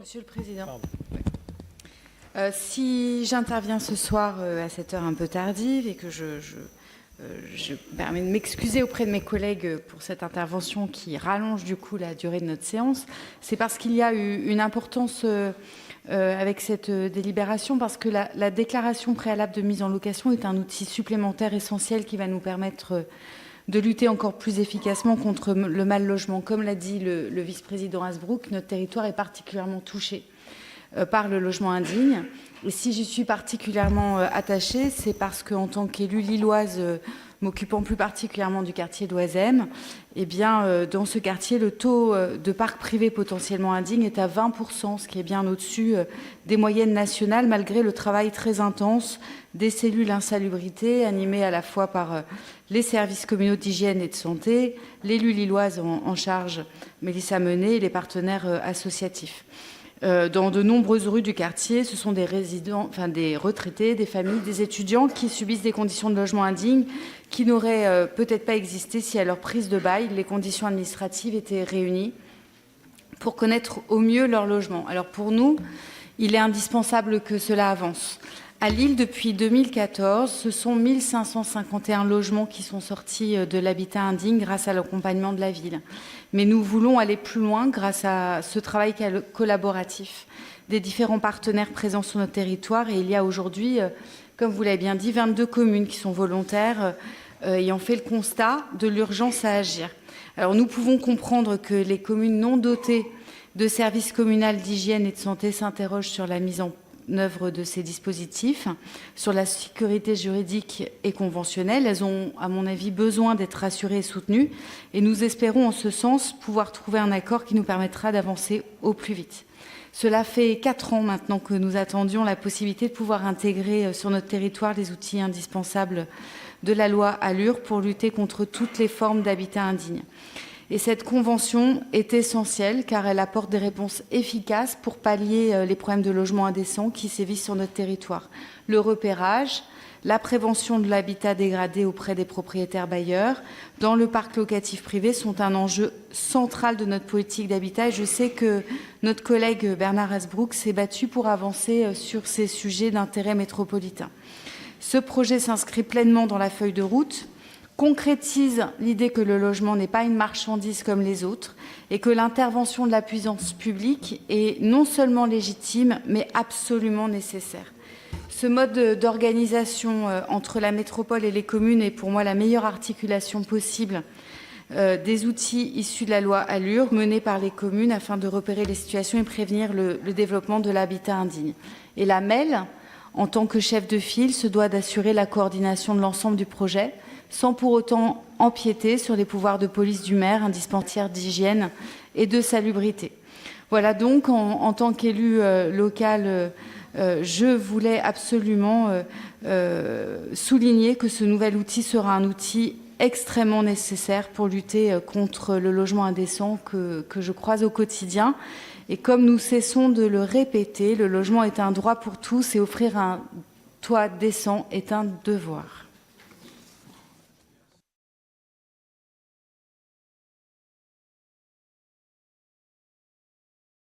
Monsieur le Président, si j'interviens ce soir à cette heure un peu tardive et que je me permets de m'excuser auprès de mes collègues pour cette intervention qui rallonge du coup la durée de notre séance, c'est parce qu'il y a eu une importance avec cette délibération, parce que la déclaration préalable de mise en location est un outil supplémentaire essentiel qui va nous permettre de lutter encore plus efficacement contre le mal logement. Comme l'a dit le vice-président Hasbrook, notre territoire est particulièrement touché par le logement indigne. Et si j'y suis particulièrement attachée, c'est parce qu'en tant qu'élue lilloise, m'occupant plus particulièrement du quartier d'Oisem, eh bien, dans ce quartier, le taux de parc privé potentiellement indigne est à 20%, ce qui est bien au-dessus des moyennes nationales, malgré le travail très intense des cellules insalubrité, animées à la fois par les services communaux d'hygiène et de santé, l'élu lilloise en charge, Mélissa Menet, et les partenaires associatifs. Dans de nombreuses rues du quartier, ce sont des résidents, enfin des retraités, des familles, des étudiants qui subissent des conditions de logement indignes qui n'auraient peut-être pas existé si à leur prise de bail, les conditions administratives étaient réunies pour connaître au mieux leur logement. Alors pour nous, il est indispensable que cela avance. À Lille, depuis 2014, ce sont 1551 logements qui sont sortis de l'habitat indigne grâce à l'accompagnement de la ville. Mais nous voulons aller plus loin grâce à ce travail collaboratif des différents partenaires présents sur notre territoire. Et il y a aujourd'hui, comme vous l'avez bien dit, 22 communes qui sont volontaires ayant fait le constat de l'urgence à agir. Alors nous pouvons comprendre que les communes non dotées de services communaux d'hygiène et de santé s'interrogent sur la mise en œuvre de ces dispositifs, sur la sécurité juridique et conventionnelle. Elles ont, à mon avis, besoin d'être rassurées et soutenues, et nous espérons en ce sens pouvoir trouver un accord qui nous permettra d'avancer au plus vite. Cela fait 4 ans maintenant que nous attendions la possibilité de pouvoir intégrer sur notre territoire les outils indispensables de la loi ALUR pour lutter contre toutes les formes d'habitat indigne. Et cette convention est essentielle car elle apporte des réponses efficaces pour pallier les problèmes de logement indécent qui sévissent sur notre territoire. Le repérage, la prévention de l'habitat dégradé auprès des propriétaires bailleurs dans le parc locatif privé sont un enjeu central de notre politique d'habitat. Et je sais que notre collègue Bernard Hasbrook s'est battu pour avancer sur ces sujets d'intérêt métropolitain. Ce projet s'inscrit pleinement dans la feuille de route, concrétise l'idée que le logement n'est pas une marchandise comme les autres et que l'intervention de la puissance publique est non seulement légitime, mais absolument nécessaire. Ce mode d'organisation entre la métropole et les communes est pour moi la meilleure articulation possible des outils issus de la loi ALUR menés par les communes afin de repérer les situations et prévenir le développement de l'habitat indigne. Et la MEL, en tant que chef de file, se doit d'assurer la coordination de l'ensemble du projet, sans pour autant empiéter sur les pouvoirs de police du maire, indispensaires d'hygiène et de salubrité. Voilà donc, en tant qu'élu local, je voulais absolument souligner que ce nouvel outil sera un outil extrêmement nécessaire pour lutter contre le logement indécent que je croise au quotidien. Et comme nous cessons de le répéter, le logement est un droit pour tous et offrir un toit décent est un devoir.